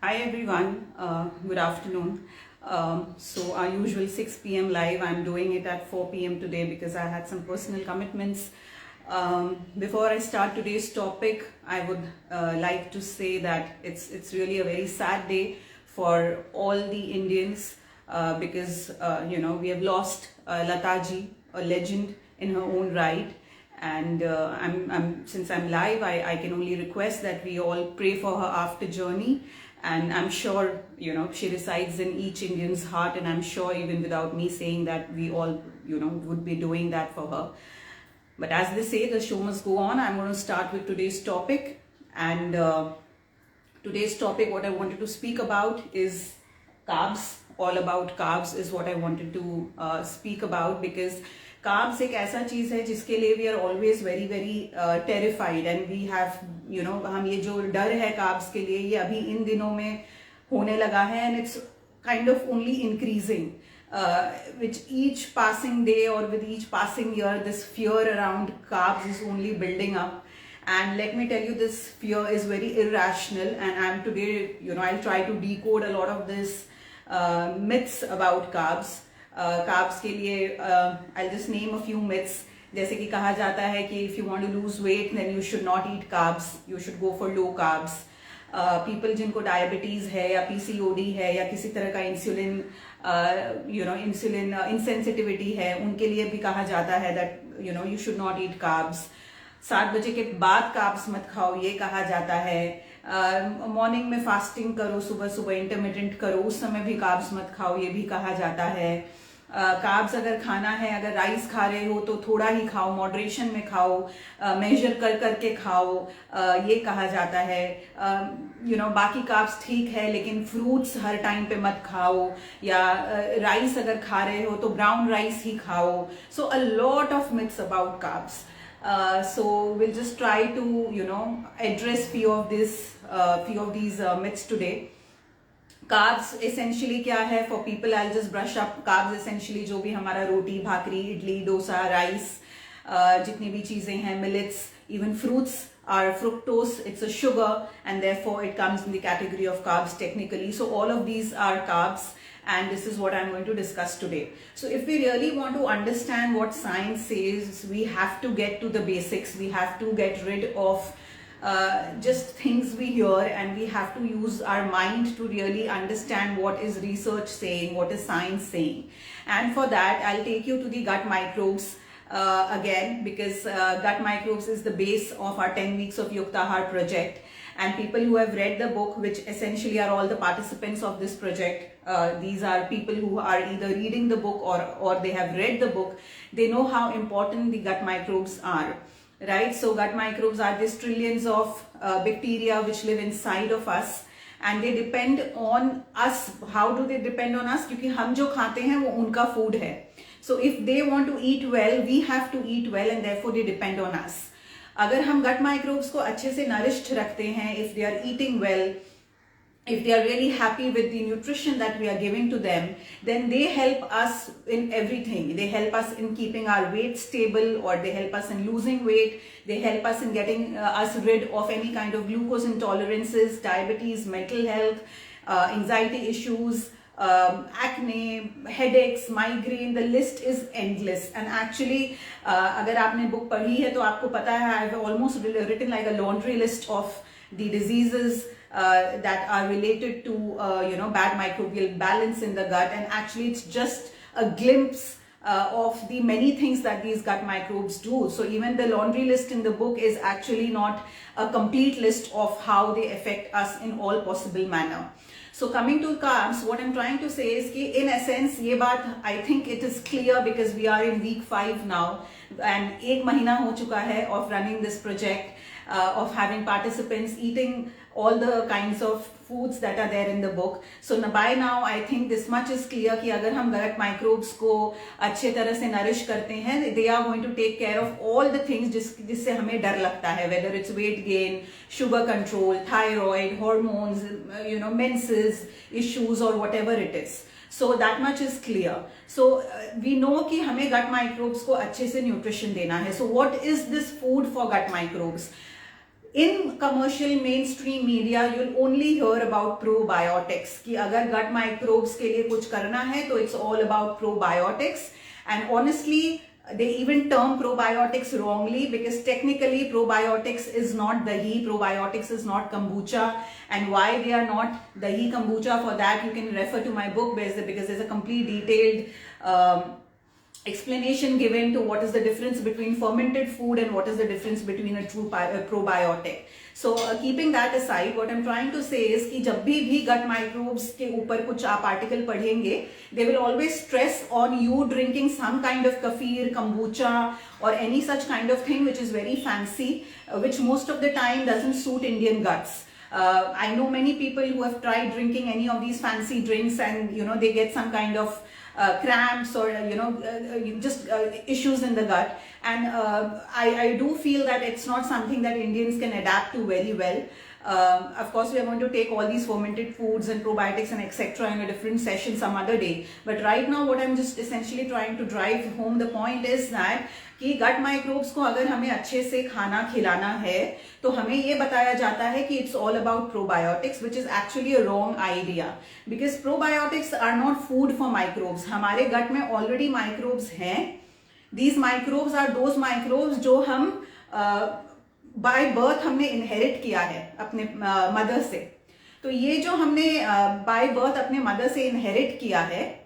Hi everyone, good afternoon. So our usual 6 p.m. live, I'm doing it at 4 p.m. today because I had some personal commitments. Before I start today's topic, I would like to say that it's really a very sad day for all the Indians because we have lost Lataji, a legend in her own right. And since I'm live, I can only request that we all pray for her after journey. And I'm sure, she resides in each Indian's heart. And I'm sure even without me saying that, we all, would be doing that for her. But as they say, the show must go on. I'm going to start with today's topic. And today's topic, what I wanted to speak about is carbs. All about carbs is what I wanted to speak about, because carbs एक ऐसा चीज है जिसके लिए we are always very very terrified and we have हम ये जो डर है carbs के लिए ये अभी इन दिनों में होने लगा है and it's kind of only increasing with each passing day or with each passing year. This fear around carbs is only building up, and let me tell you, this fear is very irrational, and I'm today I'll try to decode a lot of this myths about carbs. Carbs के लिए I'll just name a few myths. जैसे कि कहा जाता है कि if you want to lose weight then you should not eat carbs, you should go for low carbs. People जिनको diabetes है या PCOD है या किसी तरह का इंसुलिन इंसुलिन insensitivity है, उनके लिए भी कहा जाता है that you should not eat carbs. 7 बजे के बाद कार्ब्स मत खाओ, ये कहा जाता है. मॉर्निंग में फास्टिंग करो, सुबह सुबह इंटरमिटेंट करो, उस समय भी कार्ब्स मत खाओ, ये भी कहा जाता है. कार्ब्स अगर खाना है, अगर राइस खा रहे हो तो थोड़ा ही खाओ, मॉडरेशन में खाओ, मेजर कर करके खाओ, ये कहा जाता है. बाकी कार्ब्स ठीक है लेकिन फ्रूट्स हर टाइम पे मत खाओ, या राइस अगर खा रहे हो तो ब्राउन राइस ही खाओ. So a lot of myths about carbs. So we'll just try to address few of these myths today. Carbs essentially क्या है? For people, I'll just brush up. Carbs essentially जो भी हमारा रोटी, भाकरी, इडली, डोसा, राइस, जितनी भी चीजें हैं, millets, even fruits are fructose. It's a sugar and therefore it comes in the category of carbs technically. So all of these are carbs, and this is what I'm going to discuss today. So if we really want to understand what science says, we have to get to the basics. We have to get rid of just things we hear, and we have to use our mind to really understand what is research saying, what is science saying. And for that, I'll take you to the gut microbes again, because gut microbes is the base of our 10 weeks of Yuktahar project. And people who have read the book, which essentially are all the participants of this project, these are people who are either reading the book or they have read the book, they know how important the gut microbes are, right? So gut microbes are these trillions of bacteria which live inside of us, and they depend on us. How do they depend on us? क्योंकि हम जो खाते हैं वो उनका food है. So if they want to eat well, we have to eat well, and therefore they depend on us. अगर हम गट माइक्रोब्स को अच्छे से नरिश्ड रखते हैं, if they are eating well, if they are really happy with the nutrition that we are giving to them, then they help us in everything. They help us in keeping our weight stable, or they help us in losing weight. They help us in getting us rid of any kind of glucose intolerances, diabetes, mental health, anxiety issues, acne, headaches, migraine. The list is endless. And actually अगर आपने book पढ़ी है तो आपको पता है, I have almost written like a laundry list of the diseases that are related to bad microbial balance in the gut, and actually it's just a glimpse of the many things that these gut microbes do. So even the laundry list in the book is actually not a complete list of how they affect us in all possible manner. So coming to carbs, what I'm trying to say is कि in essence ये बात I think it is clear, because we are in week 5 now, and 1 महीना हो चुका है of running this project, of having participants eating all the kinds of foods that are there in the book. So by now I think this much is clear कि अगर हम gut microbes को अच्छे तरह से nourish करते हैं, they are going to take care of all the things जिससे हमें डर लगता है, whether it's weight gain, sugar control, thyroid, hormones, menses issues, or whatever it is. So that much is clear. So we know कि हमें gut microbes को अच्छे से nutrition देना है. So what is this food for gut microbes? in commercial mainstream media you'll only hear about probiotics कि अगर gut microbes के लिए कुछ करना है तो it's all about probiotics, and honestly they even term probiotics wrongly because technically probiotics is not dahi, probiotics is not kombucha, and why they are not dahi kombucha, for that you can refer to my book because there's a complete detailed explanation given to what is the difference between fermented food and what is the difference between a true probiotic. So keeping that aside, what I'm trying to say is कि जब भी gut microbes के ऊपर कुछ आप article पढ़ेंगे, they will always stress on you drinking some kind of kefir, kombucha or any such kind of thing which is very fancy, which most of the time doesn't suit Indian guts. I know many people who have tried drinking any of these fancy drinks and they get some kind of cramps or just issues in the gut, and I do feel that it's not something that Indians can adapt to very well. Of course we are going to take all these fermented foods and probiotics and etc in a different session some other day, but right now what I'm just essentially trying to drive home the point is that कि गट microbes को अगर हमें अच्छे से खाना खिलाना है तो हमें ये बताया जाता है कि it's all about probiotics, which is actually a wrong idea, because probiotics are not food for microbes. हमारे गट में ऑलरेडी माइक्रोब्स हैं. These microbes are those microbes जो हम बाय बर्थ हमने इनहेरिट किया है अपने मदर से. तो ये जो हमने बाय बर्थ अपने मदर से इनहेरिट किया है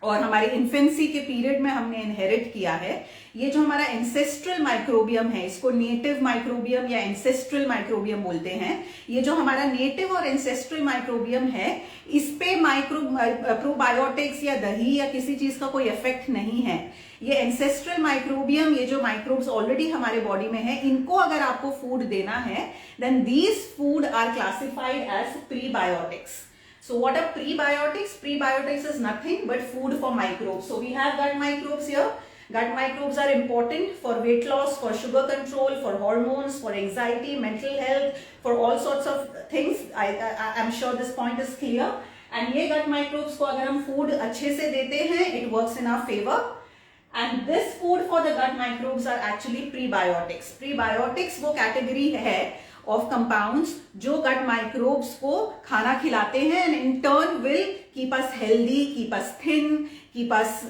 और हमारे इन्फेंसी के पीरियड में हमने इनहेरिट किया है, ये जो हमारा एंसेस्ट्रल माइक्रोबियम है, इसको नेटिव माइक्रोबियम या एंसेस्ट्रल माइक्रोबियम बोलते हैं. ये जो हमारा नेटिव और एंसेस्ट्रल माइक्रोबियम है, इस पे प्रोबायोटिक्स या दही या किसी चीज का कोई इफेक्ट नहीं है. ये एंसेस्ट्रल माइक्रोबियम, ये जो माइक्रोब्स ऑलरेडी हमारे बॉडी में है, इनको अगर आपको फूड देना है, then these food are classified as prebiotics. So what are prebiotics? Prebiotics is nothing but food for microbes. So we have gut microbes here. Gut microbes are important for weight loss, for sugar control, for hormones, for anxiety, mental health, for all sorts of things. I'm sure this point is clear. And ये gut microbes को अगर हम food अच्छे से देते हैं, it works in our favor. And this food for the gut microbes are actually prebiotics. Prebiotics वो category है of compounds जो gut microbes को खाना खिलाते हैं and in turn will keep us healthy, keep us thin, keep us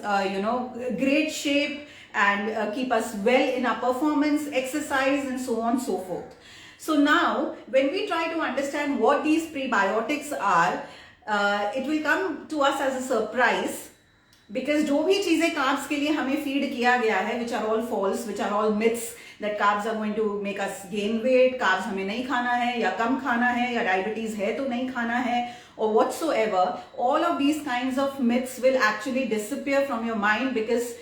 great shape and keep us well in our performance, exercise and so on so forth. So now when we try to understand what these prebiotics are, it will come to us as a surprise, because जो भी चीजें carbs के लिए हमें feed किया गया है, which are all false, which are all myths, that carbs are going to make us gain weight, carbs हमें नहीं खाना है या कम खाना है या डायबिटीज है तो नहीं खाना है or whatsoever, all of these kinds of myths will actually disappear from your mind, because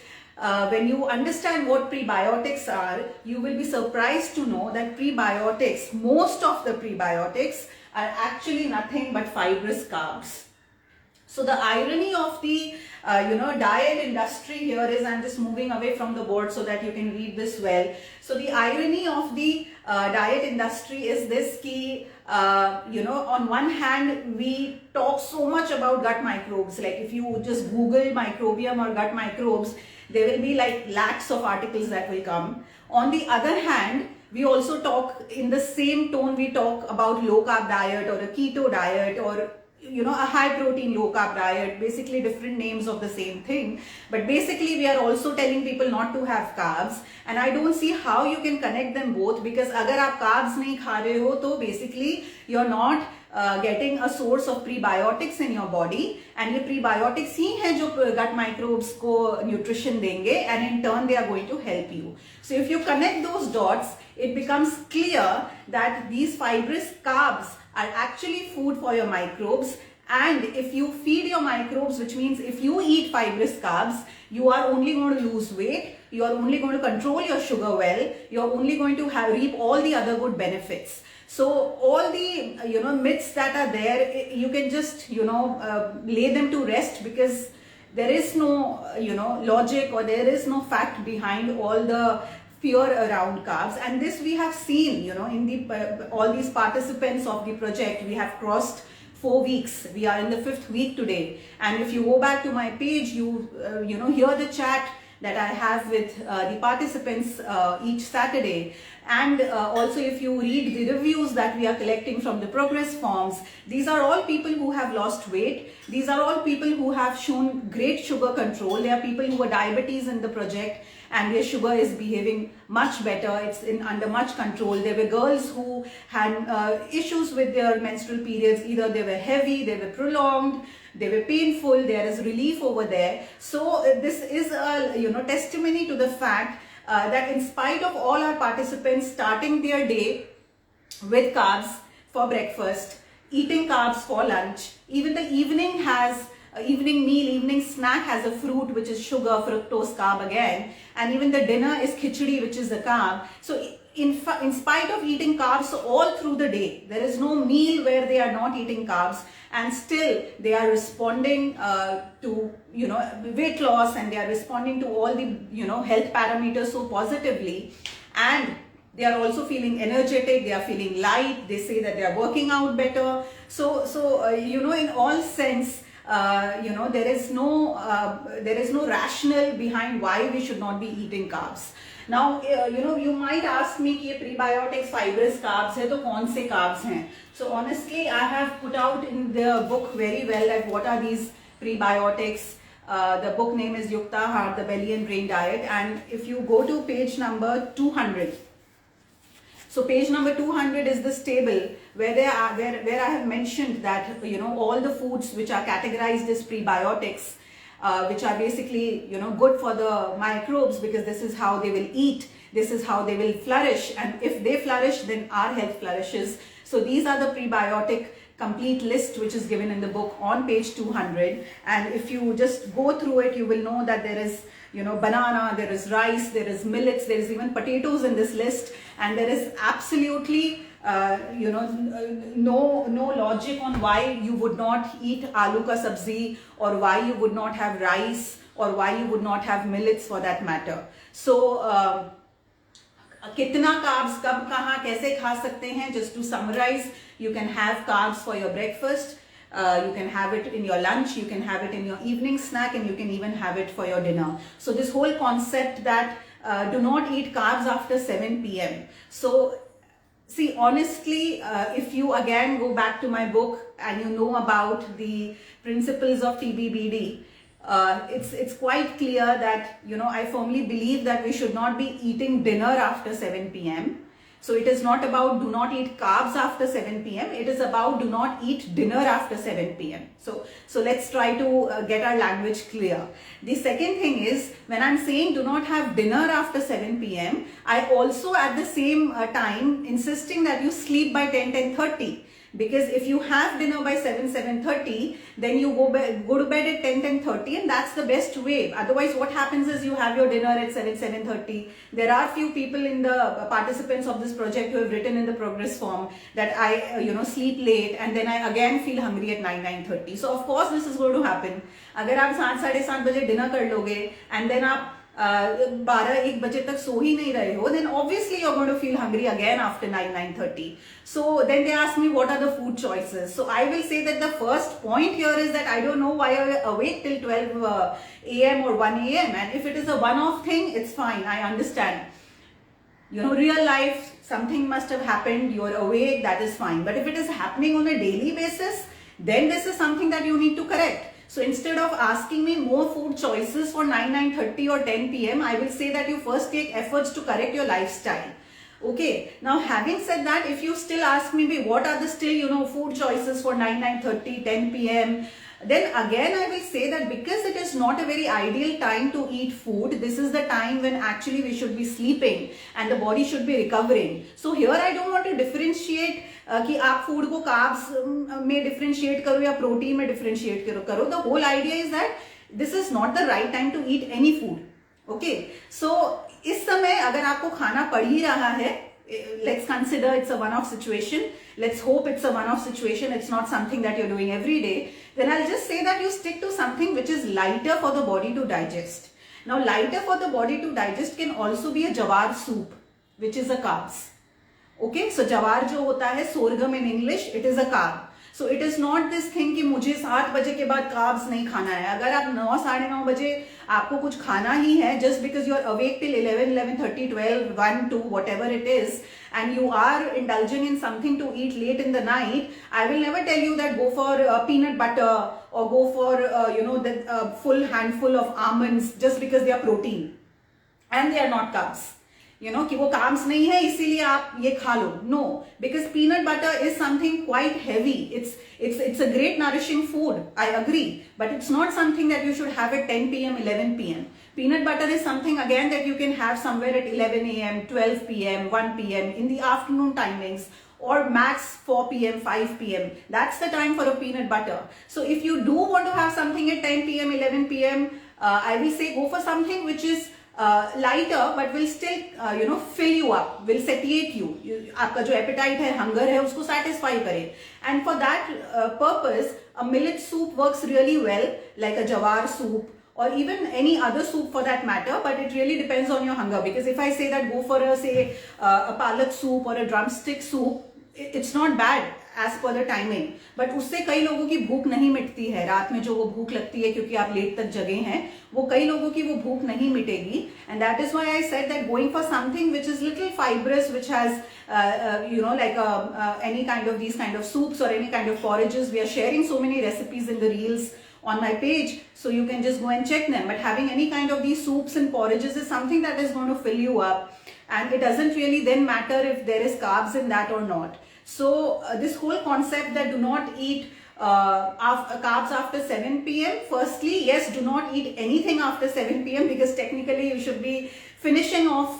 when you understand what prebiotics are, you will be surprised to know that prebiotics, most of the prebiotics are actually nothing but fibrous carbs. So the irony of the diet industry here is, I'm just moving away from the board so that you can read this well. So the irony of the diet industry is this ki, on one hand we talk so much about gut microbes. Like if you just Google microbiome or gut microbes, there will be like lakhs of articles that will come. On the other hand, we also talk in the same tone, we talk about low carb diet or a keto diet or a high protein low carb diet, basically different names of the same thing, but basically we are also telling people not to have carbs, and I don't see how you can connect them both, because agar aap carbs nahi kha rahe ho to basically you're not getting a source of prebiotics in your body, and ye prebiotics hi hai jo gut microbes ko nutrition denge, and in turn they are going to help you. So if you connect those dots, it becomes clear that these fibrous carbs are actually food for your microbes, and if you feed your microbes, which means if you eat fibrous carbs, you are only going to lose weight, you are only going to control your sugar well, you are only going to reap all the other good benefits. So all the myths that are there, you can just lay them to rest, because there is no logic or there is no fact behind all the fear around carbs. And this we have seen in the all these participants of the project. We have crossed 4 weeks, we are in the 5th week today, and if you go back to my page, you hear the chat that I have with the participants each Saturday, and also if you read the reviews that we are collecting from the progress forms, these are all people who have lost weight. These are all people who have shown great sugar control. There are people who are diabetes in the project and their sugar is behaving much better. It's under much control. There were girls who had issues with their menstrual periods. Either they were heavy, they were prolonged, they were painful. There is relief over there. So this is a testimony to the fact that in spite of all our participants starting their day with carbs for breakfast, eating carbs for lunch, even the evening has evening meal, evening snack has a fruit which is sugar, fructose, carb again, and even the dinner is khichdi, which is the carb. So in spite of eating carbs all through the day, there is no meal where they are not eating carbs, and still they are responding to weight loss, and they are responding to all the health parameters so positively, and they are also feeling energetic, they are feeling light, they say that they are working out better. So in all sense, there is no rationale behind why we should not be eating carbs. Now you might ask me कि prebiotics fibrous carbs है तो कौन से carbs हैं? So honestly, I have put out in the book very well that what are these prebiotics. The book name is Yuktahar, the Belly and Brain Diet, and if you go to page number 200. So page number 200 is this table where I have mentioned that all the foods which are categorized as prebiotics, which are basically good for the microbes, because this is how they will eat, this is how they will flourish, and if they flourish, then our health flourishes. So these are the prebiotic complete list which is given in the book on page 200, and if you just go through it, you will know that there is banana, there is rice, there is millets, there is even potatoes in this list, and there is absolutely no logic on why you would not eat aloo ka sabzi, or why you would not have rice, or why you would not have millets for that matter. So कितना carbs कब कहाँ कैसे खा सकते हैं? Just to summarize, you can have carbs for your breakfast, you can have it in your lunch, you can have it in your evening snack, and you can even have it for your dinner. So this whole concept that do not eat carbs after 7 p.m. So see, honestly, if you again go back to my book and you know about the principles of TBBD, it's quite clear that I firmly believe that we should not be eating dinner after 7 p.m. So it is not about do not eat carbs after 7 p.m. It is about do not eat dinner after 7 p.m. So let's try to get our language clear. The second thing is, when I'm saying do not have dinner after 7 p.m., I also at the same time insisting that you sleep by 10:30. Because if you have dinner by 7:30, then you go to bed at 10:30, and that's the best way. Otherwise, what happens is you have your dinner at 7:30. There are few people in the participants of this project who have written in the progress form that I sleep late and then I again feel hungry at 9:30. So of course this is going to happen. अगर आप 7-7:30 बजे dinner कर लोगे and then आप 12-1 बजे तक सो ही नहीं रहे हो, then obviously you're going to feel hungry again after 9:30. So then they ask me what are the food choices. So I will say that the first point here is that I don't know why you're awake till 12 a.m. or 1 a.m. and if it is a one-off thing, it's fine, I understand. Real life, something must have happened, you're awake, that is fine. But if it is happening on a daily basis, then this is something that you need to correct. So instead of asking me more food choices for 9:30 or 10 p.m., I will say that you first take efforts to correct your lifestyle. Okay, now having said that, if you still ask me what are the still food choices for 9:30, 10 p.m., then again I will say that because it is not a very ideal time to eat food, this is the time when actually we should be sleeping and the body should be recovering. So here I don't want to differentiate कि आप food को carbs में differentiate करो या protein में differentiate करो. The whole idea is that this is not the right time to eat any food. Okay, so इस समय अगर आपको खाना पड़ ही रहा है, let's consider it's a one-off situation. Let's hope it's a one-off situation. It's not something that you're doing every day. Then I'll just say that you stick to something which is lighter for the body to digest. Now, lighter for the body to digest can also be a jawar soup, which is a carbs. Okay, so jawar जो होता है sorghum in English, it is a carb. So it is not this thing कि मुझे 7 बजे के बाद carbs नहीं खाना है. अगर आप 9 साढ़े 9 बजे आपको कुछ खाना ही है, just because you are awake till 11, 11:30, 12, 1, 2, whatever it is, and you are indulging in something to eat late in the night, I will never tell you that go for peanut butter or go for the full handful of almonds just because they are protein and they are not carbs. कि वो carbs नहीं है इसीलिए आप ये खा लो. No, because peanut butter is something quite heavy. It's a great nourishing food. I agree, but it's not something that you should have at 10 p.m. 11 p.m. Peanut butter is something again that you can have somewhere at 11 a.m. 12 p.m. 1 p.m. in the afternoon timings, or max 4 p.m. 5 p.m. That's the time for a peanut butter. So if you do want to have something at 10 p.m. 11 p.m. I will say go for something which is lighter but will still fill you up, will satiate you. आपका जो appetite है, hunger है, उसको satisfy करे. And for that purpose, a millet soup works really well, like a jawar soup or even any other soup for that matter, but it really depends on your hunger. Because if I say that go for a palak soup or a drumstick soup, it's not bad as per the timing, but उससे कई लोगों की भूख नहीं मिटती है. रात में जो वो भूख लगती है क्योंकि आप लेट तक जगे हैं, वो कई लोगों की वो भूख नहीं मिटेगी. And that is why I said that going for something which is little fibrous, which has like any kind of these kind of soups or any kind of porridges. We are sharing so many recipes in the reels on my page, so you can just go and check them. But having any kind of these soups and porridges is something that is going to fill you up, and it doesn't really then matter if there is carbs in that or not. So this whole concept that do not eat carbs after 7 p.m. Firstly, yes, do not eat anything after 7 p.m. because technically you should be finishing off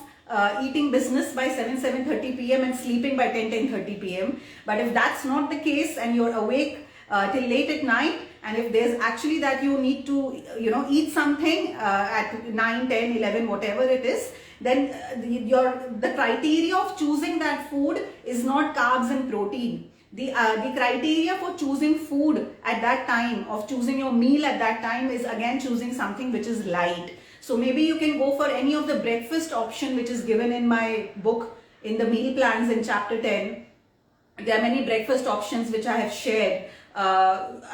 eating business by 7:30 p.m. and sleeping by 10:30 p.m. But if that's not the case and you're awake till late at night, and if there's actually that you need to eat something at 9, 10, 11, whatever it is, then the criteria of choosing that food is not carbs and protein. The criteria for choosing food at that time, of choosing your meal at that time, is again choosing something which is light. So maybe you can go for any of the breakfast option which is given in my book in the meal plans in chapter 10. There are many breakfast options which I have shared.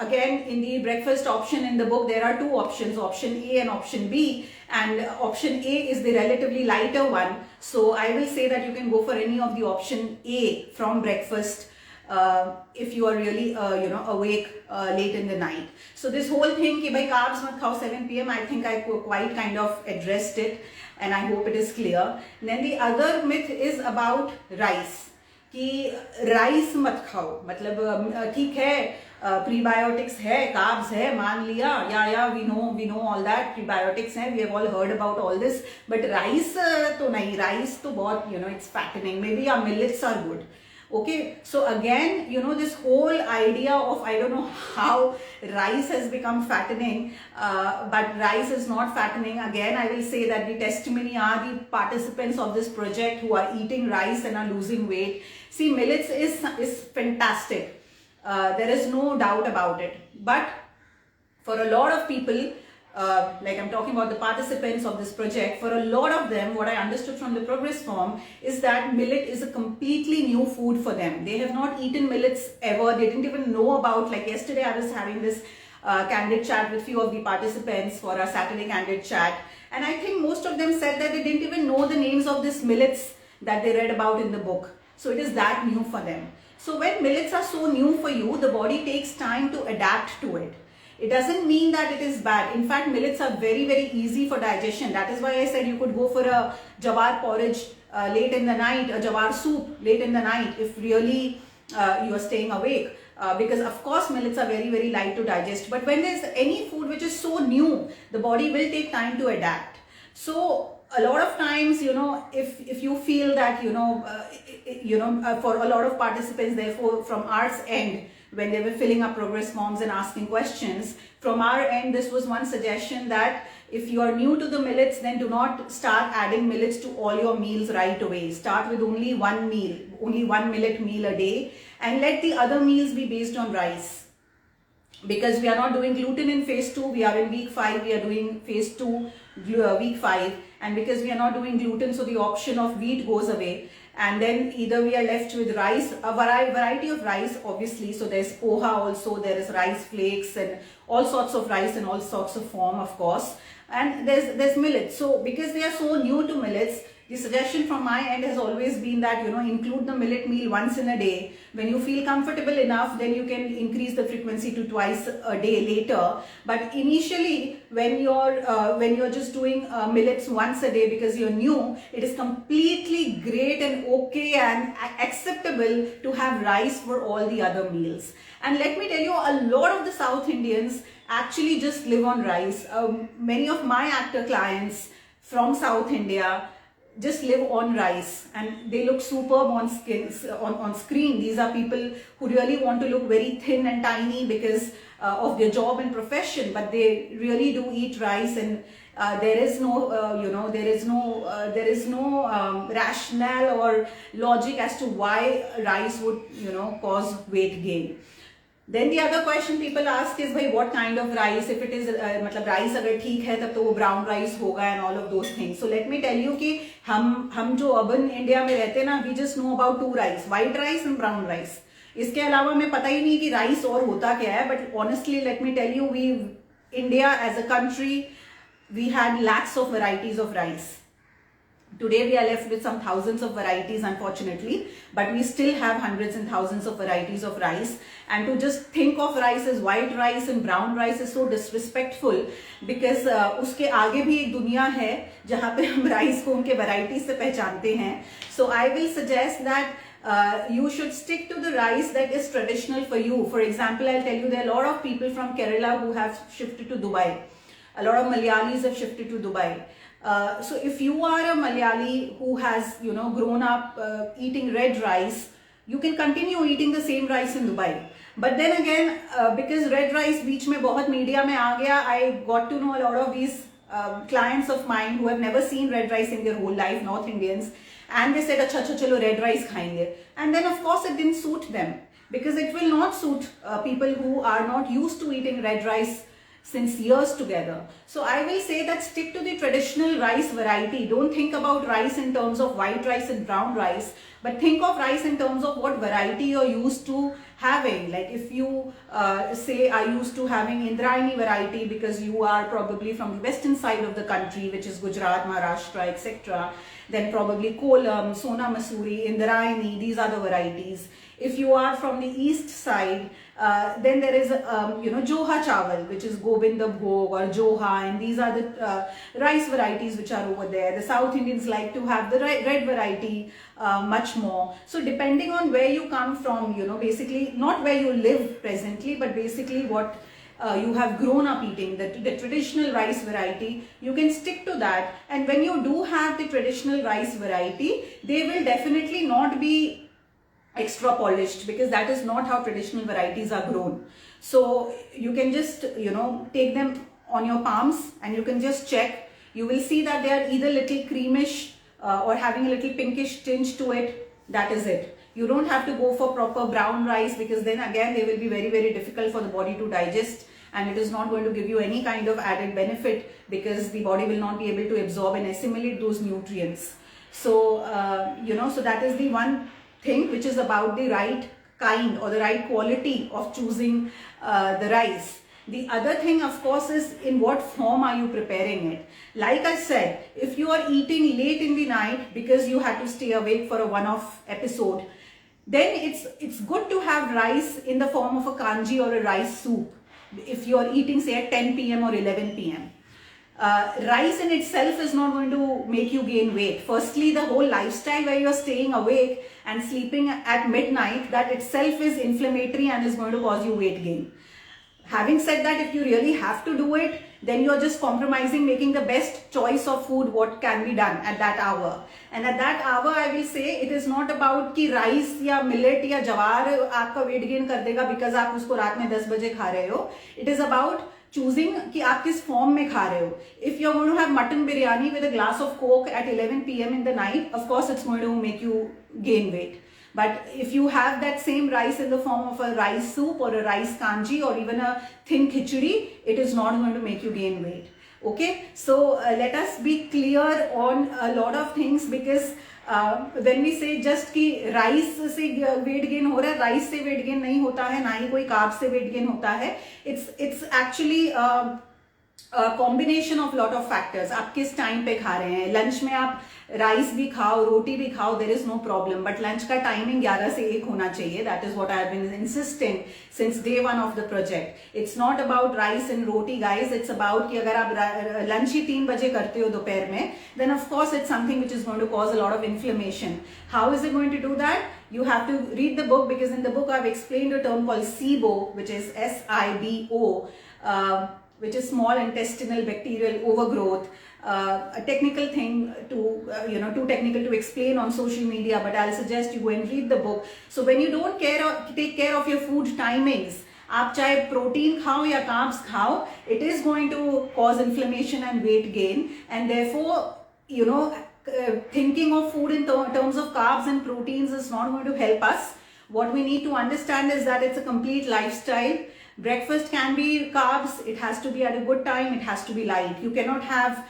Again, in the breakfast option in the book, there are two options, option A and option B, and option A is the relatively lighter one. So I will say that you can go for any of the option A from breakfast if you are really awake late in the night. So this whole thing कि भाई carbs मत खाओ 7 p.m. I think I quite kind of addressed it, and I hope it is clear. And then the other myth is about rice. कि rice मत खाओ, मतलब ठीक है प्रीबायोटिक्स है, कार्ब्स है, मान लिया, या we know all that, prebiotics है, we have all heard about all this, but rice तो नहीं, राइस तो बहुत it's fattening. Maybe our millets are good. Okay, so again, this whole idea of, I don't know how rice has become fattening, but rice is not fattening. Again, I will say that the testimony are the participants of this project who are eating rice and are losing weight. See, millets is fantastic. There is no doubt about it. But for a lot of people, like I'm talking about the participants of this project, for a lot of them, what I understood from the progress form is that millet is a completely new food for them. They have not eaten millets ever. They didn't even know about, like yesterday I was having this candid chat with few of the participants for our Saturday candid chat, and I think most of them said that they didn't even know the names of these millets that they read about in the book. So it is that new for them. So when millets are so new for you, the body takes time to adapt to it. It doesn't mean that it is bad. In fact, millets are very, very easy for digestion. That is why I said you could go for a jawar porridge late in the night, a jawar soup late in the night if really you are staying awake. Because of course millets are very, very light to digest. But when there's any food which is so new, the body will take time to adapt. So a lot of times, if you feel that, for a lot of participants, therefore from our end, when they were filling up progress forms and asking questions, from our end, this was one suggestion that if you are new to the millets, then do not start adding millets to all your meals right away. Start with only one meal, only one millet meal a day, and let the other meals be based on rice. Because we are not doing gluten in phase 2, we are in week 5, we are doing phase 2, week 5, and because we are not doing gluten, so the option of wheat goes away. and then either we are left with rice, a variety of rice obviously. So there's poha also, there is rice flakes and all sorts of rice in all sorts of form, of course, and there's millet. So because they are so new to millets, the suggestion from my end has always been that, include the millet meal once in a day. When you feel comfortable enough, then you can increase the frequency to twice a day later. But initially, when you're just doing millets once a day because you're new, it is completely great and okay and acceptable to have rice for all the other meals. And let me tell you, a lot of the South Indians actually just live on rice. Many of my actor clients from South India just live on rice, and they look superb on screen. These are people who really want to look very thin and tiny because of their job and profession, but they really do eat rice, and there is no rationale or logic as to why rice would cause weight gain. Then the other question people ask is, भाई what kind of rice? If it is मतलब rice अगर ठीक है तब तो वो brown rice होगा and all of those things. So let me tell you कि हम जो urban India में रहते हैं ना, we just know about two rice, white rice and brown rice. इसके अलावा हमें पता ही नहीं कि rice और होता क्या है. But honestly, let me tell you, India as a country, we had lakhs of varieties of rice. Today we are left with some thousands of varieties, unfortunately, but we still have hundreds and thousands of varieties of rice. And to just think of rice as white rice and brown rice is so disrespectful, because उसके आगे भी एक दुनिया है जहाँ पे हम rice को उनके varieties से पहचानते हैं. So I will suggest that you should stick to the rice that is traditional for you. For example, I'll tell you, there are a lot of people from Kerala who have shifted to Dubai. A lot of Malayalis have shifted to Dubai. So if you are a Malayali who has grown up eating red rice, you can continue eating the same rice in Dubai. But then again, because red rice बीच में बहुत media में आ गया, I got to know a lot of these clients of mine who have never seen red rice in their whole life, North Indians, and they said, अच्छा चलो red rice खाएंगे. And then of course it didn't suit them, because it will not suit people who are not used to eating red rice since years together. So I will say that stick to the traditional rice variety. Don't think about rice in terms of white rice and brown rice, but think of rice in terms of what variety you're used to having. Like if you say are used to having Indrayani variety because you are probably from the western side of the country, which is Gujarat, Maharashtra, etc., then probably Kolam, Sona Masuri, Indrayani, these are the varieties. If you are from the east side, then there is Joha Chawal, which is Govinda Bhog or Joha, and these are the rice varieties which are over there. The South Indians like to have the red variety much more. So depending on where you come from, basically not where you live presently, but basically what you have grown up eating, the traditional rice variety, you can stick to that. And when you do have the traditional rice variety, they will definitely not be extra polished, because that is not how traditional varieties are grown. So you can just take them on your palms and you can just check. You will see that they are either little creamish or having a little pinkish tinge to it. That is it. You don't have to go for proper brown rice, because then again they will be very, very difficult for the body to digest, and it is not going to give you any kind of added benefit, because the body will not be able to absorb and assimilate those nutrients. So so that is the one thing which is about the right kind or the right quality of choosing the rice. The other thing, of course, is in what form are you preparing it. Like I said, if you are eating late in the night because you had to stay awake for a one-off episode, then it's good to have rice in the form of a kanji or a rice soup if you are eating, say, at 10 p.m. or 11 p.m. Rice in itself is not going to make you gain weight. Firstly, the whole lifestyle where you are staying awake and sleeping at midnight, that itself is inflammatory and is going to cause you weight gain. Having said that, if you really have to do it, then you are just compromising, making the best choice of food what can be done at that hour. And at that hour, I will say, it is not about कि rice या millet या जवार आपका weight gain कर देगा because आप उसको रात में 10 बजे खा रहे हो. It is about choosing कि आप किस form में खा रहे हो. If you are going to have mutton biryani with a glass of coke at 11 p.m. in the night, of course it's going to make you gain weight. But if you have that same rice in the form of a rice soup or a rice kanji or even a thin khichdi, it is not going to make you gain weight. Okay, so let us be clear on a lot of things, because when we say just कि rice से weight gain हो रहा है, rice से weight gain नहीं होता है, ना ही कोई कार्ब से वेट गेन होता है. It's actually combination of lot of factors. आप किस टाइम पे खा रहे हैं. लंच में आप राइस भी खाओ, रोटी भी खाओ, there is no problem, but lunch का टाइमिंग 11 से 1 होना चाहिए. That is what I have been insisting since day 1 of the project. It's not about rice and roti guys. It's about कि अगर आप लंच ही 3 बजे करते हो दोपहर में, then of course it's something which is going to cause a lot of inflammation. How is it going to do that? You have to read the book, because in the book I've explained a term called SIBO, which is SIBO, which is small intestinal bacterial overgrowth. A technical thing to, too technical to explain on social media, but I'll suggest you go and read the book. So when you don't take care of your food timings, आप चाहे protein खाओ या carbs खाओ, it is going to cause inflammation and weight gain, and therefore, thinking of food in terms of carbs and proteins is not going to help us. What we need to understand is that it's a complete lifestyle. Breakfast can be carbs. It has to be at a good time. It has to be light. You cannot have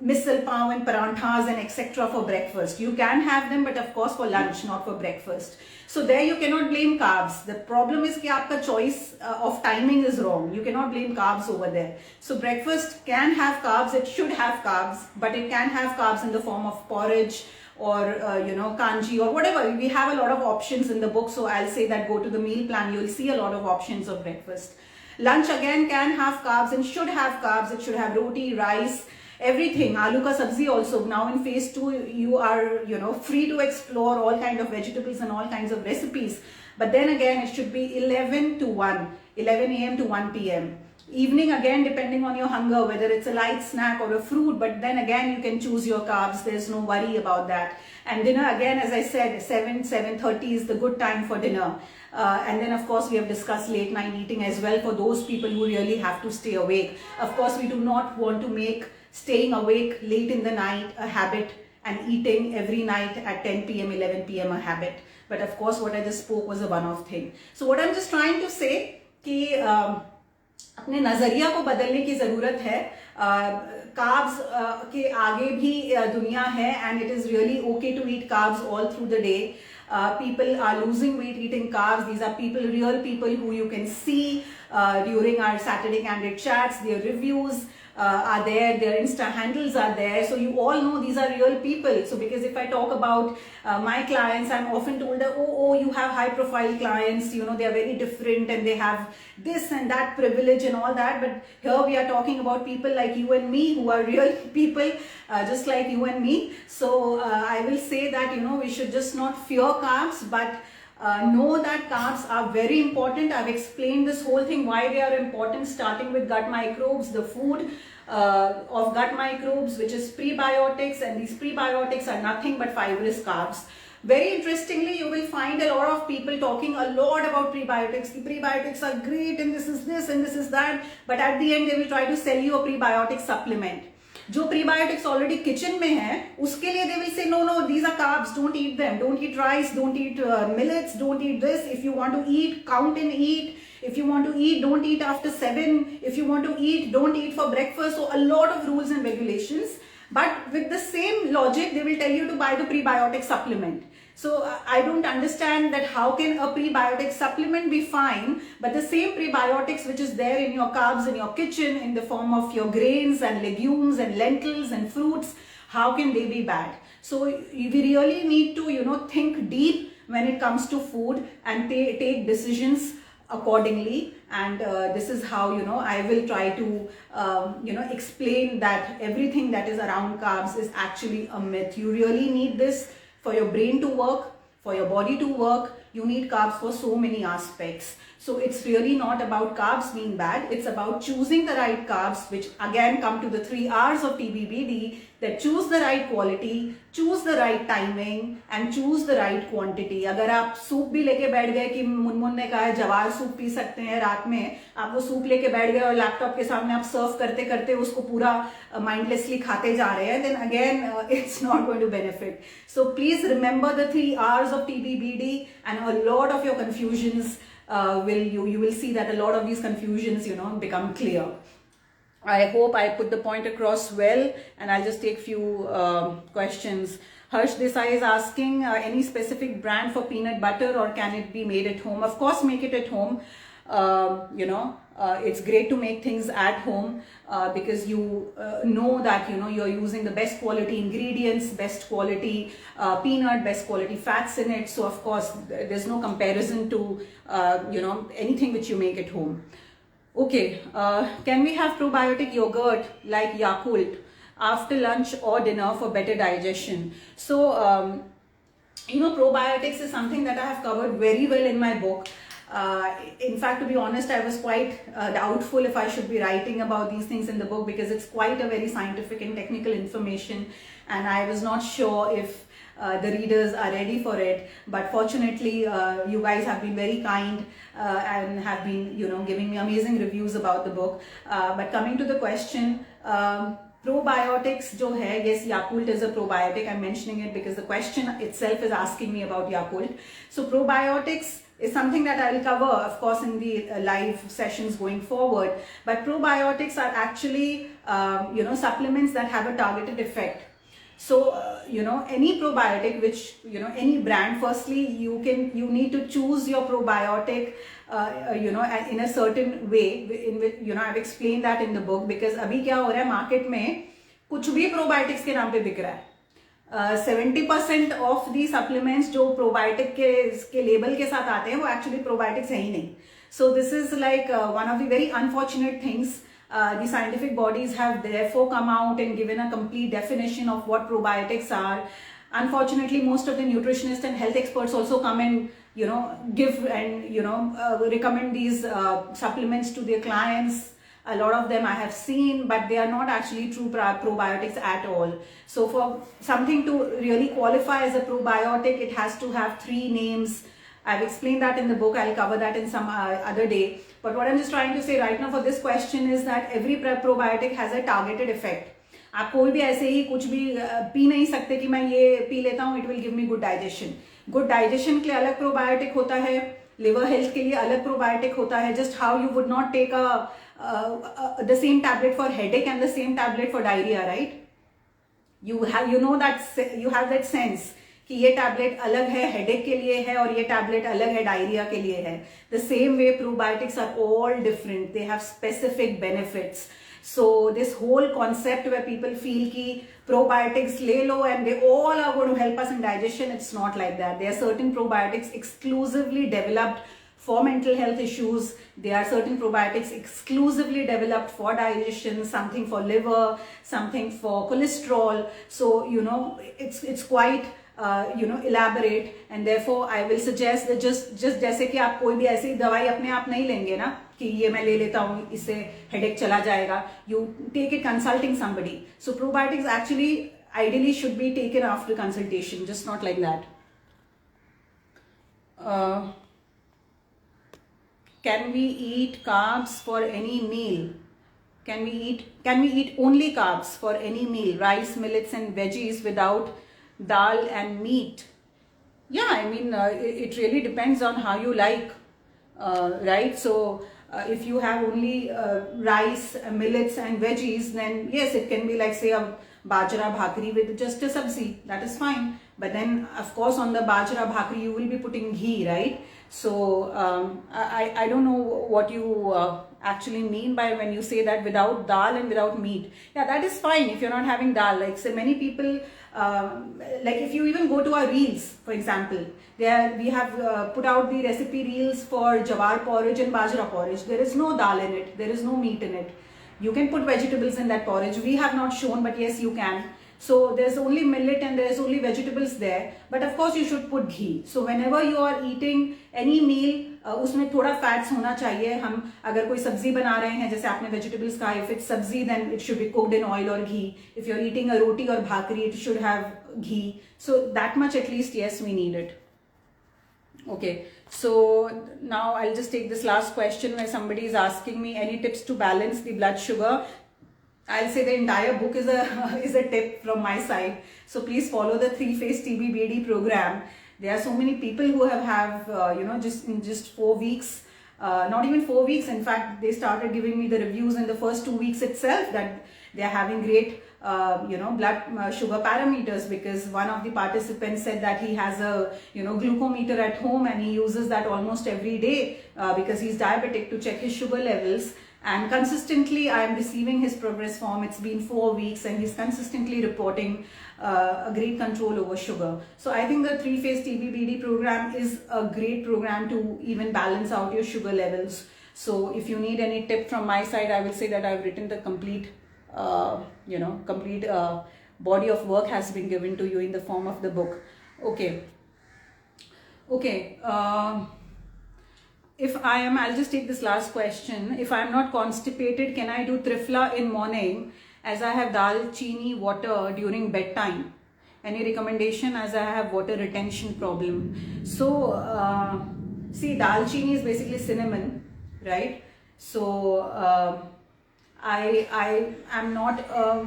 misal pav and paranthas and etc. for breakfast. You can have them, but of course for lunch, not for breakfast. So there you cannot blame carbs. The problem is कि आपका choice of timing is wrong. You cannot blame carbs over there. So breakfast can have carbs. It should have carbs, but it can have carbs in the form of porridge or kanji or whatever. We have a lot of options in the book, so I'll say that go to the meal plan. You'll see a lot of options of breakfast. Lunch again can have carbs and should have carbs. It should have roti, rice, everything. Aloo ka sabzi also. Now in phase 2 you are free to explore all kinds of vegetables and all kinds of recipes, but then again it should be 11 to 1, 11 a.m. to 1 p.m. Evening again, depending on your hunger, whether it's a light snack or a fruit, but then again you can choose your carbs. There's no worry about that. And dinner again, as I said, 7:30 is the good time for dinner. And then of course we have discussed late night eating as well for those people who really have to stay awake. Of course we do not want to make staying awake late in the night a habit and eating every night at 10 p.m. 11 p.m. a habit. But of course what I just spoke was a one-off thing. So what I'm just trying to say कि अपने नजरिया को बदलने की जरूरत है. Carbs के आगे भी दुनिया है, and it is really okay to eat carbs all through the day. People are losing weight eating carbs. These are people, real people who you can see during our Saturday Candid chats. Their reviews are there, their Insta handles are there, so you all know these are real people. So because if I talk about my clients, I'm often told that oh you have high profile clients, they are very different and they have this and that privilege and all that, but here we are talking about people like you and me who are real people, just like you and me. So I will say that we should just not fear carbs, but know that carbs are very important. I've explained this whole thing, why they are important, starting with gut microbes, the food of gut microbes, which is prebiotics, and these prebiotics are nothing but fibrous carbs. Very interestingly, you will find a lot of people talking a lot about prebiotics. The prebiotics are great and this is this and this is that, but at the end they will try to sell you a prebiotic supplement. जो prebiotics already kitchen में है, उसके लिए they will say no these are carbs, don't eat them, don't eat rice, don't eat millets, don't eat this. If you want to eat, count and eat. If you want to eat, don't eat after 7. If you want to eat, don't eat for breakfast. So a lot of rules and regulations, but with the same logic they will tell you to buy the prebiotic supplement. So I don't understand that how can a prebiotic supplement be fine, but the same prebiotics which is there in your carbs in your kitchen in the form of your grains and legumes and lentils and fruits, how can they be bad? So we really need to think deep when it comes to food and take decisions accordingly. And this is how I will try to explain that everything that is around carbs is actually a myth. You really need this for your brain to work, for your body to work. You need carbs for so many aspects. So it's really not about carbs being bad. It's about choosing the right carbs, which again come to the 3 R's of TBBD, that choose the right quality, choose the right timing, and choose the right quantity. अगर आप soup भी लेके बैठ गए कि मुनमुन ने कहा है जवार सूप पी सकते हैं रात में, आप वो सूप लेके बैठ गए और लैपटॉप के सामने आप सर्व करते करते उसको पूरा माइंडलेसली खाते जा रहे हैं, then again it's not going to benefit. So please remember the 3 R's of TBBD, and a lot of your confusions you will see that a lot of these confusions become clear. I hope I put the point across well, and I'll just take few questions. Harsh Desai is asking any specific brand for peanut butter, or can it be made at home? Of course, make it at home. It's great to make things at home because you know that you're using the best quality ingredients, best quality peanut, best quality fats in it. So of course there's no comparison to anything which you make at home. Okay, can we have probiotic yogurt like Yakult after lunch or dinner for better digestion? So probiotics is something that I have covered very well in my book. In fact, to be honest, I was quite doubtful if I should be writing about these things in the book, because it's quite a very scientific and technical information, and I was not sure if the readers are ready for it. But fortunately, you guys have been very kind and have been giving me amazing reviews about the book. But coming to the question, probiotics jo hai, yes, Yakult is a probiotic. I'm mentioning it because the question itself is asking me about Yakult. So probiotics is something that I will cover, of course, in the live sessions going forward. But probiotics are actually, supplements that have a targeted effect. So, any probiotic, which, any brand, firstly, you need to choose your probiotic, in a certain way, in which, I've explained that in the book, because abhi kya ho raha hai, market mein, kuch bhi probiotics ke naam pe bik raha hai. 70% of the supplements जो probiotic के label के साथ आते हैं वो actually probiotics है ही नहीं. So this is like one of the very unfortunate things. The scientific bodies have therefore come out and given a complete definition of what probiotics are. Unfortunately, most of the nutritionists and health experts also come and give and recommend these supplements to their clients. A lot of them I have seen, but they are not actually true probiotics at all. So for something to really qualify as a probiotic, it has to have 3 names. I've explained that in the book. I'll cover that in some other day. But what I'm just trying to say right now for this question is that every probiotic has a targeted effect. आप कोई भी ऐसे ही कुछ भी P नहीं सकते कि मैं ये पी लेता हूँ, it will give me good digestion. Good digestion के लिए अलग probiotic होता है, liver health के लिए अलग probiotic होता है. Just how you would not take the same tablet for headache and the same tablet for diarrhea, right? You have that sense कि ये टैबलेट अलग है हेडेक के लिए है और ये टैबलेट अलग है डायरिया के लिए है. The same way probiotics are all different. They have specific benefits. So this whole concept where people feel कि probiotics ले लो and they all are going to help us in digestion, it's not like that. There are certain probiotics exclusively developed for mental health issues. There are certain probiotics exclusively developed for digestion, something for liver, something for cholesterol. So it's quite elaborate, and therefore I will suggest that just जैसे कि आप कोई भी ऐसी दवाई अपने आप नहीं लेंगे ना कि ये मैं ले लेता हूँ इससे हेडेक चला जाएगा. You take it consulting somebody. So probiotics actually ideally should be taken after consultation, just not like that. Can we eat carbs for any meal? Can we eat only carbs for any meal? Rice, millets, and veggies without dal and meat? Yeah, I mean it really depends on how you like, right? So if you have only rice, millets, and veggies, then yes, it can be like, say, a bajra bhakri with just a sabzi. That is fine. But then of course on the bajra bhakri you will be putting ghee, right? So I don't know what you actually mean by when you say that without dal and without meat. Yeah, that is fine if you're not having dal. Like, say, many people, like if you even go to our reels, for example, we have put out the recipe reels for jawar porridge and bajra porridge. There is no dal in it. There is no meat in it. You can put vegetables in that porridge. We have not shown, but yes, you can. So there's only millet and there's only vegetables there. But of course you should put ghee. So whenever you are eating any meal, उसमें थोड़ा fats होना चाहिए. हम अगर कोई सब्जी बना रहे हैं, जैसे आपने vegetables कहा, if it's sabzi, then it should be cooked in oil or ghee. If you're eating a roti or bhakri, it should have ghee. So that much at least, yes, we need it. Okay, so now I'll just take this last question where somebody is asking me any tips to balance the blood sugar. I'll say the entire book is a tip from my side. So please follow the 3-phase TB-BD program. There are so many people who have just 4 weeks, not even 4 weeks. In fact, they started giving me the reviews in the first 2 weeks itself that They're having great blood sugar parameters, because one of the participants said that he has a glucometer at home and he uses that almost every day because he's diabetic, to check his sugar levels. And consistently I am receiving his progress form. It's been 4 weeks and he's consistently reporting a great control over sugar. So I think the 3-phase TBBD program is a great program to even balance out your sugar levels. So if you need any tip from my side, I will say that I've written the complete body of work has been given to you in the form of the book. Okay. I'll just take this last question. If I'm not constipated, can I do trifla in morning, as I have dal chini water during bedtime? Any recommendation, as I have water retention problem? So see, dal chini is basically cinnamon, right? So I am not a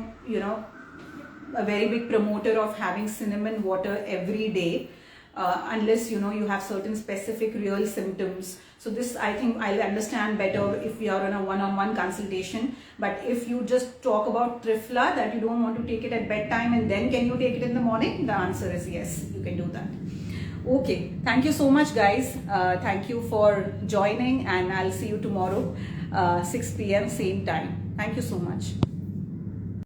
very big promoter of having cinnamon water every day, unless you have certain specific real symptoms. So this, I think I'll understand better if we are on a one-on-one consultation. But if you just talk about trifla, that you don't want to take it at bedtime and then can you take it in the morning, the answer is yes, you can do that. Okay, thank you so much, guys. Thank you for joining, and I'll see you tomorrow 6 p.m. same time. Thank you so much.